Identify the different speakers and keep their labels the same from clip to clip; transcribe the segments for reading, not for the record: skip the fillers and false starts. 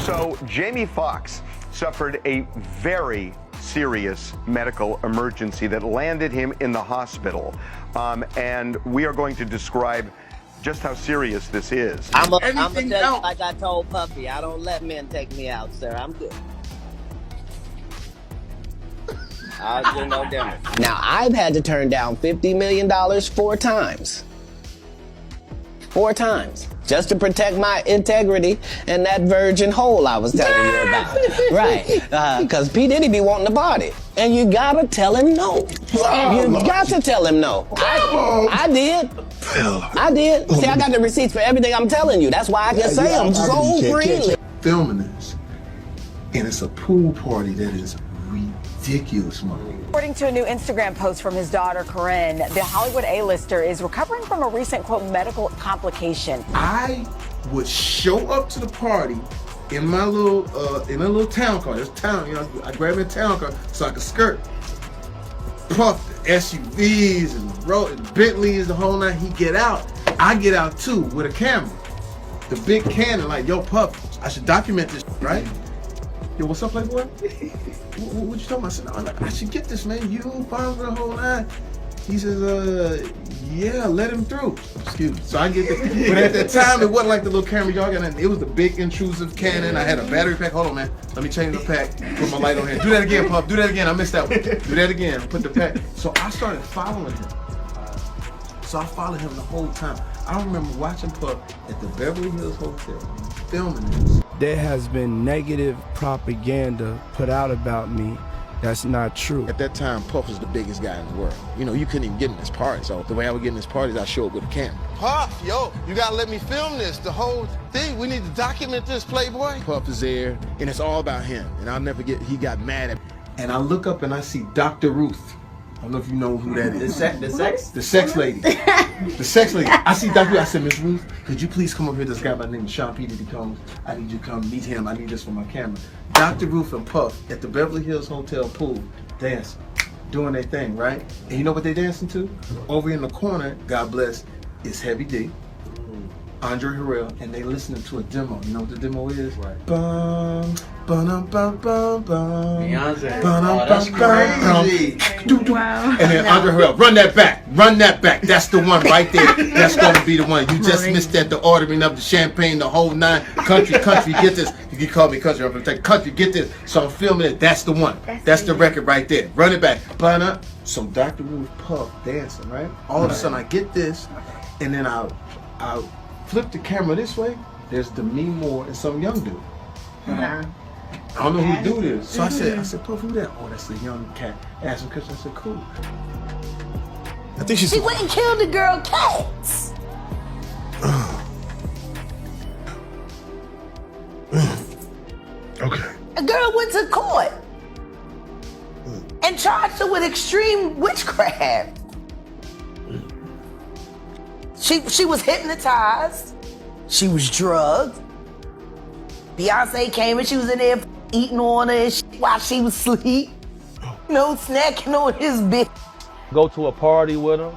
Speaker 1: So Jamie Foxx suffered a very serious medical emergency that landed him in the hospital. And we are going to describe just how serious this is.
Speaker 2: I'm gonna tell you like I told Puffy, I don't let men take me out, sir. I'm good. I'll do no damage. Now, I've had to turn down $50 million 4 times. 4 times. Just to protect my integrity and that virgin hole I was telling you about. Right. Because P. Diddy be wanting to party. And you gotta tell him no. You got to tell him no. I did. I did. See, I got the receipts for everything I'm telling you. That's why I can say them so freely.
Speaker 3: Filming this, and it's a pool party that is ridiculous money.
Speaker 4: According to a new Instagram post from his daughter, Corinne, the Hollywood A-lister is recovering from a recent, quote, medical complication.
Speaker 3: I would show up to the party in my little town car. There's town, you know, I grab a town car so I could skirt. Puff the SUVs and the Bentleys, the whole night. He get out. I get out too with a camera. The big Canon, like, yo, Puff, I should document this, right? Yo, what's up, Playboy? What you talking about? I said, no, I should get this, man. You found the whole night. He says, yeah, let him through. Excuse me. So I get this. But at that time, it wasn't like the little camera y'all got. It was the big intrusive Canon. I had a battery pack. Hold on, man. Let me change the pack. Put my light on here. Do that again, Puff. Do that again. I missed that one. Do that again. Put the pack. So I started following him. So I followed him the whole time. I remember watching Puff at the Beverly Hills Hotel, filming this.
Speaker 5: There has been negative propaganda put out about me that's not true.
Speaker 3: At that time, Puff was the biggest guy in the world. You know, you couldn't even get in this party. So the way I would get in this party is I show up with a camera.
Speaker 6: Puff, yo, you gotta let me film this, the whole thing. We need to document this, Playboy.
Speaker 3: Puff is there, and it's all about him. And I'll never forget, he got mad at me. And I look up and I see Dr. Ruth. I don't know if you know who that is. The sex lady. The sex lady. I see Dr. Ruth. I said, Miss Ruth, could you please come over here? This guy by the name of Sean P. Diddy comes. I need you to come meet him. I need this for my camera. Dr. Ruth and Puff at the Beverly Hills Hotel pool dancing, doing their thing, right? And you know what they dancing to? Over in the corner, God bless, is Heavy D, Andre Harrell, and they listening to a demo. You know what the demo is? Right. Bum, bum, bum, bum, bum.
Speaker 2: Beyonce.
Speaker 3: Oh,
Speaker 2: that's crazy.
Speaker 3: Wow. And then Andre Harrell, run that back, run that back. That's the one right there. That's gonna be the one. You just missed that, the ordering of the champagne, the whole 9. Country, get this. You can call me country, I'm gonna take country, get this. So I'm filming it, that's the one. That's the record right there. Run it back. So Dr. Ruth Puff dancing, right? All of a sudden I get this, and then I'll flip the camera this way. There's Demi Moore and some young dude. I don't know who the dude is. So I said, Puff, who that? Oh, that's the young cat. Asked him because I said, cool. I think
Speaker 7: she went and killed the girl Cats.
Speaker 3: Okay.
Speaker 7: A girl went to court and charged her with extreme witchcraft. She was hypnotized. She was drugged. Beyonce came and she was in there eating on her and shit while she was asleep. No snacking on his bitch.
Speaker 8: Go to a party with him.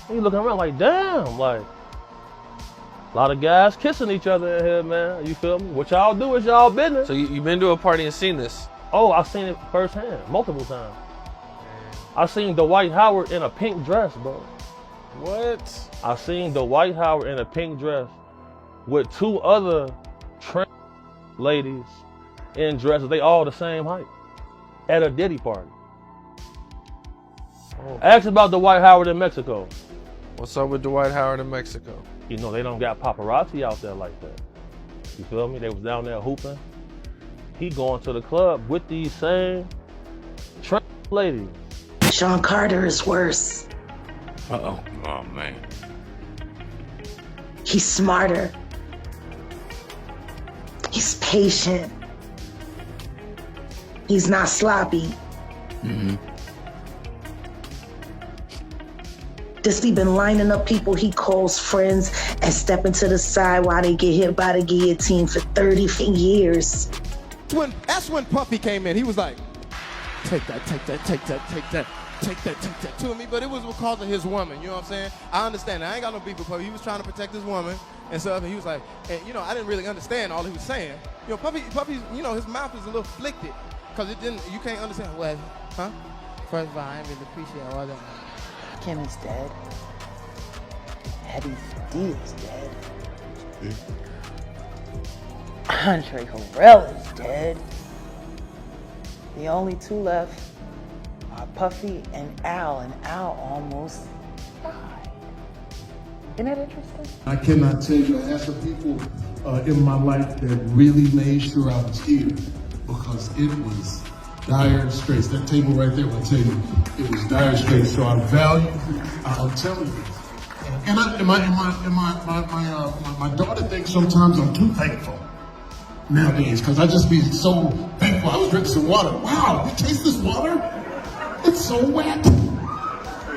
Speaker 8: He looking around like, damn, like, a lot of guys kissing each other in here, man. You feel me? What y'all do is y'all business.
Speaker 9: So you been to a party and seen this?
Speaker 8: Oh, I've seen it firsthand, multiple times. I seen Dwight Howard in a pink dress, bro.
Speaker 9: What?
Speaker 8: I seen Dwight Howard in a pink dress with 2 other trans ladies in dresses. They all the same height at a Diddy party. Oh. Ask about Dwight Howard in Mexico.
Speaker 9: What's up with Dwight Howard in Mexico?
Speaker 8: You know, they don't got paparazzi out there like that. You feel me? They was down there hooping. He going to the club with these same trans ladies.
Speaker 7: Sean Carter is worse.
Speaker 9: Uh-oh. Oh, man.
Speaker 7: He's smarter. He's patient. He's not sloppy. Just been lining up people he calls friends and stepping to the side while they get hit by the guillotine for 30 years.
Speaker 10: That's when Puffy came in. He was like, take that, take that, take that, take that.
Speaker 6: take that to me, but it was because of his woman, you know what I'm saying? I understand that. I ain't got no beef with Puffy. He was trying to protect his woman and stuff, and he was like, and you know, I didn't really understand all he was saying. You know, Puffy, you know, his mouth is a little flicked, because you can't understand. Well, huh? First of all, I didn't really appreciate all that.
Speaker 7: Kim is dead. Heavy D is dead. Andre Harrell is dead. The only two left are Puffy and Al almost died. Isn't that interesting?
Speaker 10: I cannot tell you, I had some people in my life that really made sure I was here, because it was dire straits. That table right there will tell you it was dire straits. So I value, I'll tell you. And my daughter thinks sometimes I'm too thankful nowadays, because I just be so thankful. I was drinking some water. Wow, you taste this water? It's so wet.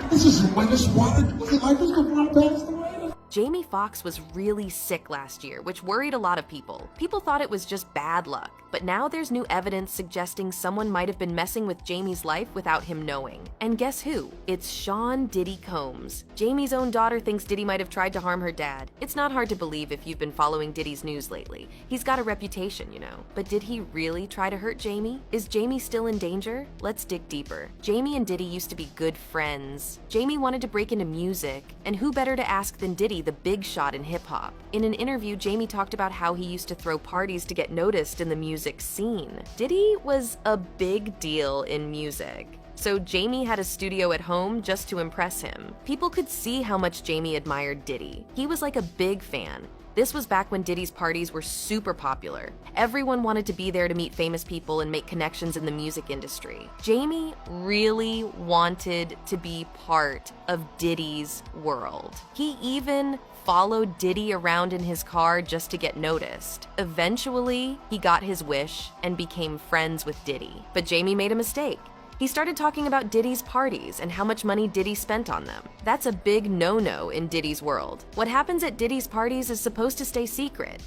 Speaker 10: This is the wettest water. Was it like this before I passed away?
Speaker 11: Jamie Foxx was really sick last year, which worried a lot of people. People thought it was just bad luck, but now there's new evidence suggesting someone might have been messing with Jamie's life without him knowing. And guess who? It's Sean Diddy Combs. Jamie's own daughter thinks Diddy might have tried to harm her dad. It's not hard to believe if you've been following Diddy's news lately. He's got a reputation, you know. But did he really try to hurt Jamie? Is Jamie still in danger? Let's dig deeper. Jamie and Diddy used to be good friends. Jamie wanted to break into music, and who better to ask than Diddy, the big shot in hip-hop. In an interview, Jamie talked about how he used to throw parties to get noticed in the music scene. Diddy was a big deal in music, so Jamie had a studio at home just to impress him. People could see how much Jamie admired Diddy. He was like a big fan. This was back when Diddy's parties were super popular. Everyone wanted to be there to meet famous people and make connections in the music industry. Jamie really wanted to be part of Diddy's world. He even followed Diddy around in his car just to get noticed. Eventually, he got his wish and became friends with Diddy. But Jamie made a mistake. He started talking about Diddy's parties and how much money Diddy spent on them. That's a big no-no in Diddy's world. What happens at Diddy's parties is supposed to stay secret.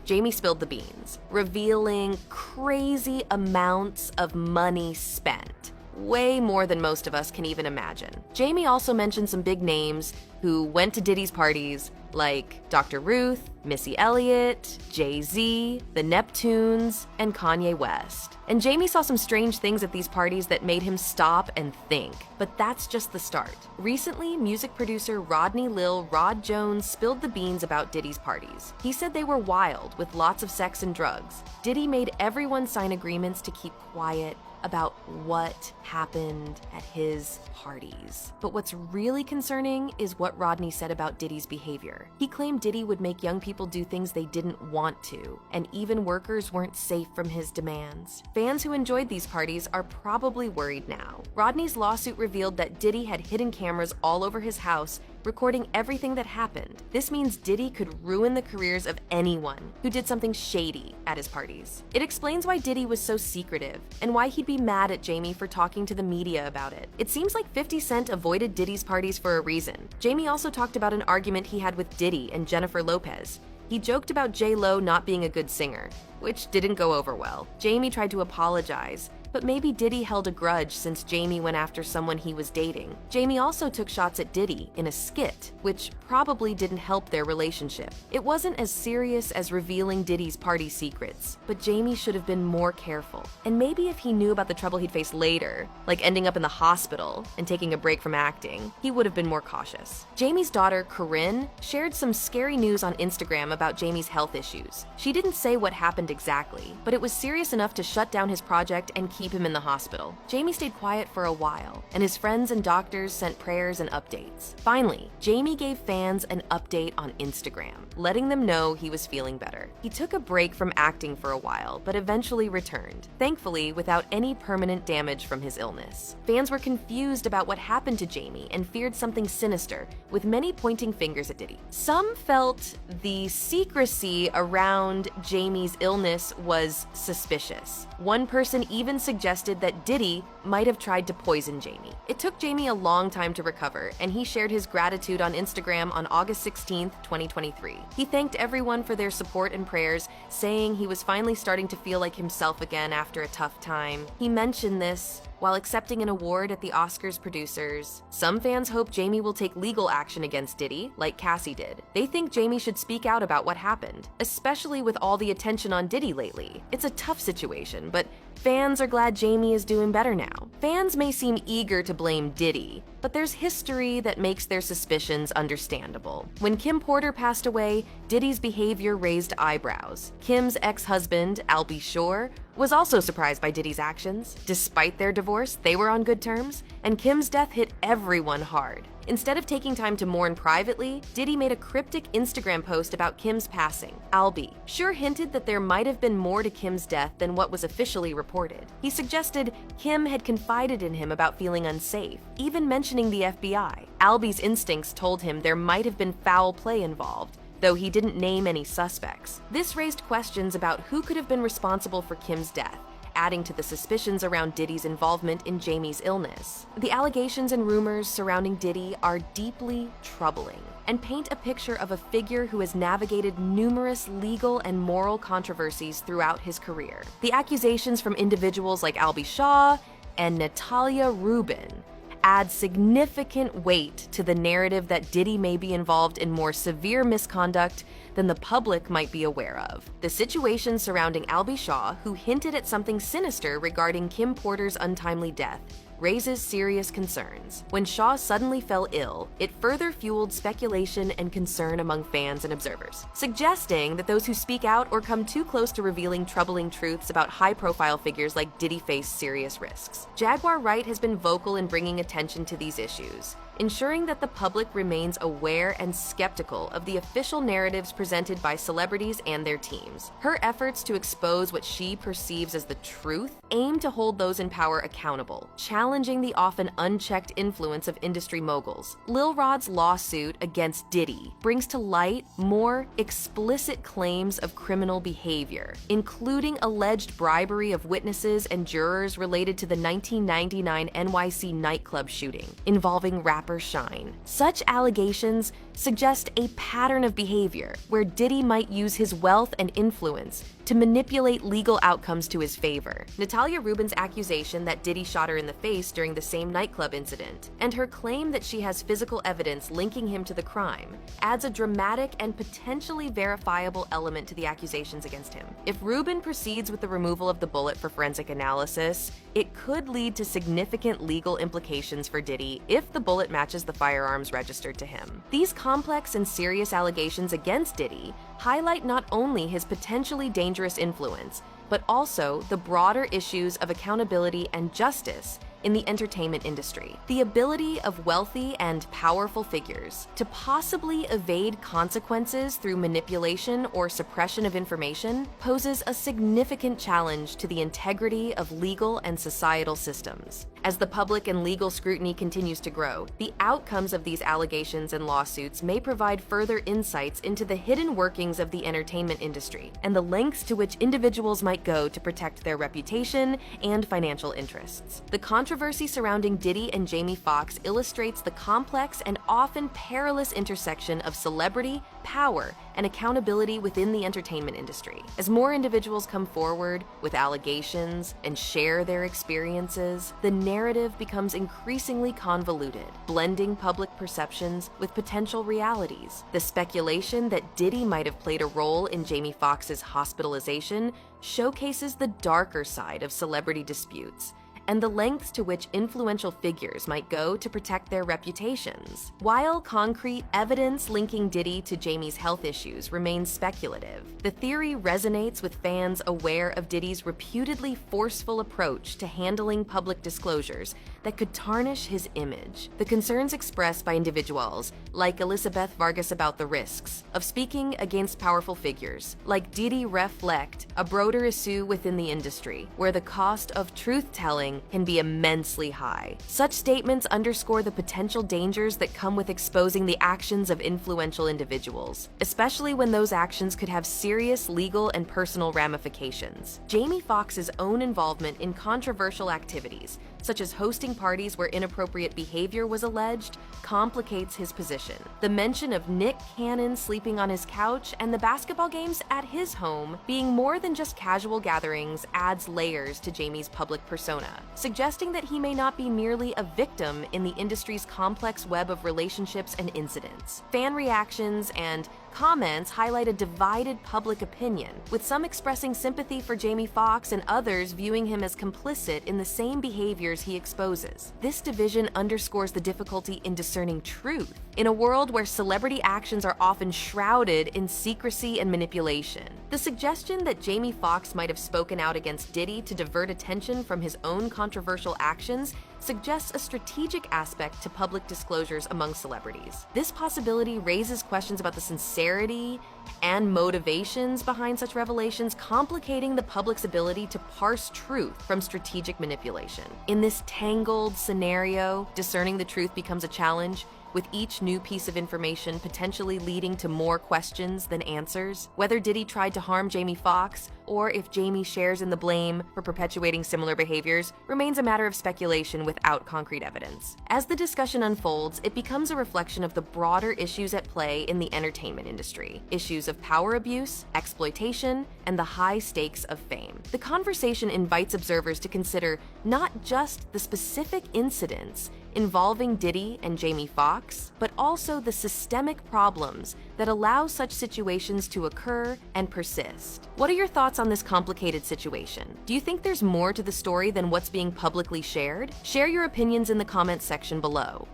Speaker 11: Jamie spilled the beans, revealing crazy amounts of money spent. Way more than most of us can even imagine. Jamie also mentioned some big names who went to Diddy's parties, like Dr. Ruth, Missy Elliott, Jay-Z, the Neptunes, and Kanye West. And Jamie saw some strange things at these parties that made him stop and think. But that's just the start. Recently, music producer Rodney Lil Rod Jones spilled the beans about Diddy's parties. He said they were wild, with lots of sex and drugs. Diddy made everyone sign agreements to keep quiet about what happened at his parties. But what's really concerning is what Rodney said about Diddy's behavior. He claimed Diddy would make young people do things they didn't want to, and even workers weren't safe from his demands. Fans who enjoyed these parties are probably worried now. Rodney's lawsuit revealed that Diddy had hidden cameras all over his house, recording everything that happened. This means Diddy could ruin the careers of anyone who did something shady at his parties. It explains why Diddy was so secretive and why he'd be mad at Jamie for talking to the media about it. It seems like 50 Cent avoided Diddy's parties for a reason. Jamie also talked about an argument he had with Diddy and Jennifer Lopez. He joked about J-Lo not being a good singer, which didn't go over well. Jamie tried to apologize, but maybe Diddy held a grudge since Jamie went after someone he was dating. Jamie also took shots at Diddy in a skit, which probably didn't help their relationship. It wasn't as serious as revealing Diddy's party secrets, but Jamie should have been more careful. And maybe if he knew about the trouble he'd face later, like ending up in the hospital and taking a break from acting, he would have been more cautious. Jamie's daughter, Corinne, shared some scary news on Instagram about Jamie's health issues. She didn't say what happened exactly, but it was serious enough to shut down his project and keep him in the hospital. Jamie stayed quiet for a while, and his friends and doctors sent prayers and updates. Finally, Jamie gave fans an update on Instagram, letting them know he was feeling better. He took a break from acting for a while, but eventually returned, thankfully without any permanent damage from his illness. Fans were confused about what happened to Jamie and feared something sinister, with many pointing fingers at Diddy. Some felt the secrecy around Jamie's illness was suspicious. One person even suggested suggested that Diddy might have tried to poison Jamie. It took Jamie a long time to recover, and he shared his gratitude on Instagram on August 16, 2023. He thanked everyone for their support and prayers, saying he was finally starting to feel like himself again after a tough time. He mentioned this while accepting an award at the Oscars producers. Some fans hope Jamie will take legal action against Diddy, like Cassie did. They think Jamie should speak out about what happened, especially with all the attention on Diddy lately. It's a tough situation, but fans are glad Jamie is doing better now. Fans may seem eager to blame Diddy, but there's history that makes their suspicions understandable. When Kim Porter passed away, Diddy's behavior raised eyebrows. Kim's ex-husband, Albie Shore, was also surprised by Diddy's actions. Despite their divorce, they were on good terms, and Kim's death hit everyone hard. Instead of taking time to mourn privately, Diddy made a cryptic Instagram post about Kim's passing. Albie Shore hinted that there might have been more to Kim's death than what was officially reported. He suggested Kim had confided in him about feeling unsafe, even mentioning the FBI. Albie's instincts told him there might have been foul play involved, though he didn't name any suspects. This raised questions about who could have been responsible for Kim's death, adding to the suspicions around Diddy's involvement in Jamie's illness. The allegations and rumors surrounding Diddy are deeply troubling and paint a picture of a figure who has navigated numerous legal and moral controversies throughout his career. The accusations from individuals like Albie Shaw and Natalia Rubin add significant weight to the narrative that Diddy may be involved in more severe misconduct than the public might be aware of. The situation surrounding Albie Shaw, who hinted at something sinister regarding Kim Porter's untimely death, raises serious concerns. When Shaw suddenly fell ill, it further fueled speculation and concern among fans and observers, suggesting that those who speak out or come too close to revealing troubling truths about high-profile figures like Diddy face serious risks. Jaguar Wright has been vocal in bringing attention to these issues, ensuring that the public remains aware and skeptical of the official narratives presented by celebrities and their teams. Her efforts to expose what she perceives as the truth aim to hold those in power accountable, challenging the often unchecked influence of industry moguls. Lil Rod's lawsuit against Diddy brings to light more explicit claims of criminal behavior, including alleged bribery of witnesses and jurors related to the 1999 NYC nightclub shooting involving rapper Shine. Such allegations suggest a pattern of behavior where Diddy might use his wealth and influence to manipulate legal outcomes to his favor. Natalia Rubin's accusation that Diddy shot her in the face during the same nightclub incident, and her claim that she has physical evidence linking him to the crime, adds a dramatic and potentially verifiable element to the accusations against him. If Rubin proceeds with the removal of the bullet for forensic analysis, it could lead to significant legal implications for Diddy if the bullet matches the firearms registered to him. These complex and serious allegations against Diddy highlight not only his potentially dangerous influence, but also the broader issues of accountability and justice in the entertainment industry. The ability of wealthy and powerful figures to possibly evade consequences through manipulation or suppression of information poses a significant challenge to the integrity of legal and societal systems. As the public and legal scrutiny continues to grow, the outcomes of these allegations and lawsuits may provide further insights into the hidden workings of the entertainment industry and the lengths to which individuals might go to protect their reputation and financial interests. The controversy surrounding Diddy and Jamie Foxx illustrates the complex and often perilous intersection of celebrity, power, and accountability within the entertainment industry. As more individuals come forward with allegations and share their experiences, the narrative becomes increasingly convoluted, blending public perceptions with potential realities. The speculation that Diddy might have played a role in Jamie Foxx's hospitalization showcases the darker side of celebrity disputes and the lengths to which influential figures might go to protect their reputations. While concrete evidence linking Diddy to Jamie's health issues remains speculative, the theory resonates with fans aware of Diddy's reputedly forceful approach to handling public disclosures that could tarnish his image. The concerns expressed by individuals, like Elizabeth Vargas about the risks of speaking against powerful figures, like Diddy reflect a broader issue within the industry, where the cost of truth-telling anything can be immensely high. Such statements underscore the potential dangers that come with exposing the actions of influential individuals, especially when those actions could have serious legal and personal ramifications. Jamie Foxx's own involvement in controversial activities, such as hosting parties where inappropriate behavior was alleged, complicates his position. The mention of Nick Cannon sleeping on his couch and the basketball games at his home being more than just casual gatherings adds layers to Jamie's public persona, suggesting that he may not be merely a victim in the industry's complex web of relationships and incidents. Fan reactions and comments highlight a divided public opinion, with some expressing sympathy for Jamie Foxx and others viewing him as complicit in the same behaviors he exposes. This division underscores the difficulty in discerning truth in a world where celebrity actions are often shrouded in secrecy and manipulation. The suggestion that Jamie Foxx might have spoken out against Diddy to divert attention from his own controversial actions suggests a strategic aspect to public disclosures among celebrities. This possibility raises questions about the sincerity and motivations behind such revelations, complicating the public's ability to parse truth from strategic manipulation. In this tangled scenario, discerning the truth becomes a challenge, with each new piece of information potentially leading to more questions than answers. Whether Diddy tried to harm Jamie Foxx, or if Jamie shares in the blame for perpetuating similar behaviors, remains a matter of speculation without concrete evidence. As the discussion unfolds, it becomes a reflection of the broader issues at play in the entertainment industry. Issues of power abuse, exploitation, and the high stakes of fame. The conversation invites observers to consider not just the specific incidents involving Diddy and Jamie Foxx, but also the systemic problems that allow such situations to occur and persist. What are your thoughts on this complicated situation? Do you think there's more to the story than what's being publicly shared? Share your opinions in the comments section below.